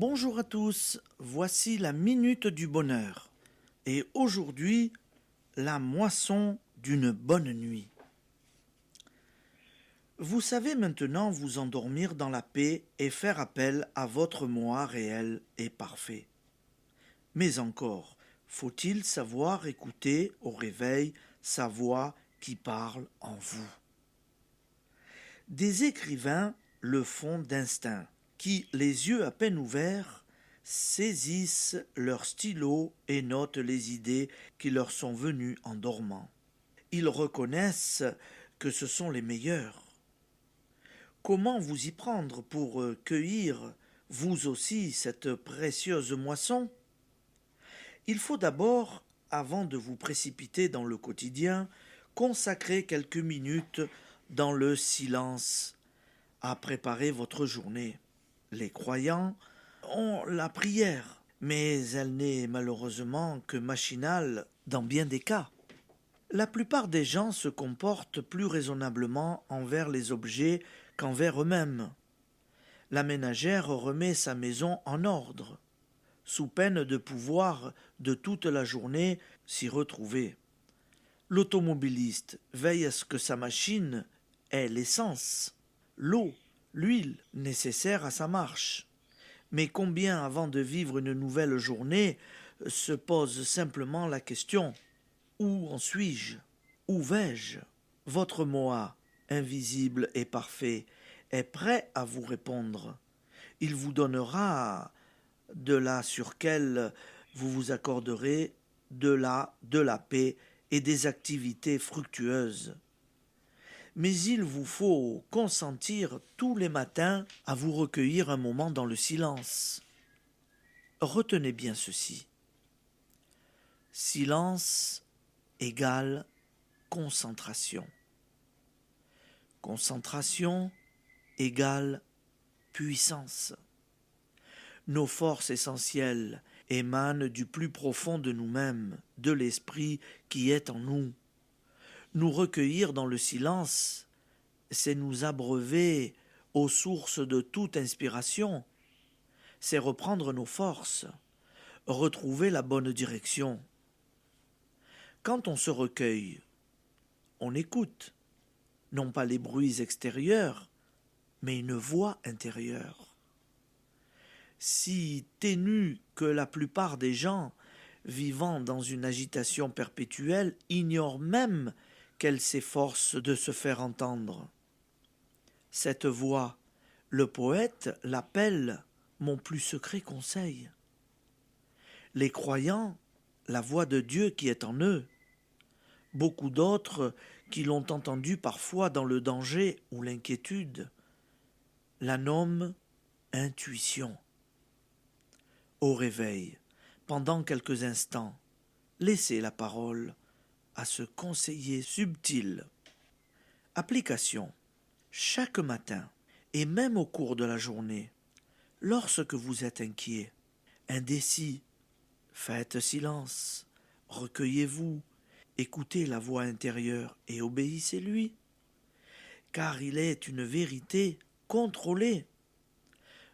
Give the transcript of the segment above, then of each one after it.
Bonjour à tous, voici la minute du bonheur. Et aujourd'hui, la moisson d'une bonne nuit. Vous savez maintenant vous endormir dans la paix et faire appel à votre moi réel et parfait. Mais encore, faut-il savoir écouter au réveil sa voix qui parle en vous. Des écrivains le font d'instinct, qui, les yeux à peine ouverts, saisissent leur stylo et notent les idées qui leur sont venues en dormant. Ils reconnaissent que ce sont les meilleurs. Comment vous y prendre pour cueillir, vous aussi, cette précieuse moisson? Il faut d'abord, avant de vous précipiter dans le quotidien, consacrer quelques minutes dans le silence à préparer votre journée. Les croyants ont la prière, mais elle n'est malheureusement que machinale dans bien des cas. La plupart des gens se comportent plus raisonnablement envers les objets qu'envers eux-mêmes. La ménagère remet sa maison en ordre, sous peine de pouvoir de toute la journée s'y retrouver. L'automobiliste veille à ce que sa machine ait l'essence, l'eau, l'huile nécessaires à sa marche. Mais combien, avant de vivre une nouvelle journée, se pose simplement la question: où en suis-je? Où vais-je? Votre moi, invisible et parfait, est prêt à vous répondre. Il vous donnera de là sur quel vous vous accorderez de la paix et des activités fructueuses. Mais il vous faut consentir tous les matins à vous recueillir un moment dans le silence. Retenez bien ceci. Silence égale concentration. Concentration égale puissance. Nos forces essentielles émanent du plus profond de nous-mêmes, de l'esprit qui est en nous. Nous recueillir dans le silence, c'est nous abreuver aux sources de toute inspiration, c'est reprendre nos forces, retrouver la bonne direction. Quand on se recueille, on écoute, non pas les bruits extérieurs, mais une voix intérieure. Si ténue que la plupart des gens, vivant dans une agitation perpétuelle, ignorent même qu'elle s'efforce de se faire entendre. Cette voix, le poète l'appelle mon plus secret conseil. Les croyants, la voix de Dieu qui est en eux. Beaucoup d'autres qui l'ont entendue parfois dans le danger ou l'inquiétude, la nomment intuition. Au réveil, pendant quelques instants, laissez la parole à ce conseiller subtil. Application. Chaque matin, et même au cours de la journée, lorsque vous êtes inquiet, indécis, faites silence, recueillez-vous, écoutez la voix intérieure et obéissez-lui, car il est une vérité contrôlée.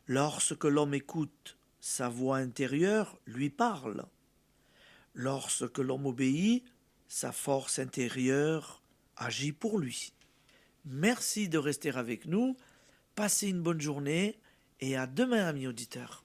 Lorsque l'homme écoute, sa voix intérieure lui parle. Lorsque l'homme obéit, sa force intérieure agit pour lui. Merci de rester avec nous, passez une bonne journée et à demain, amis auditeurs.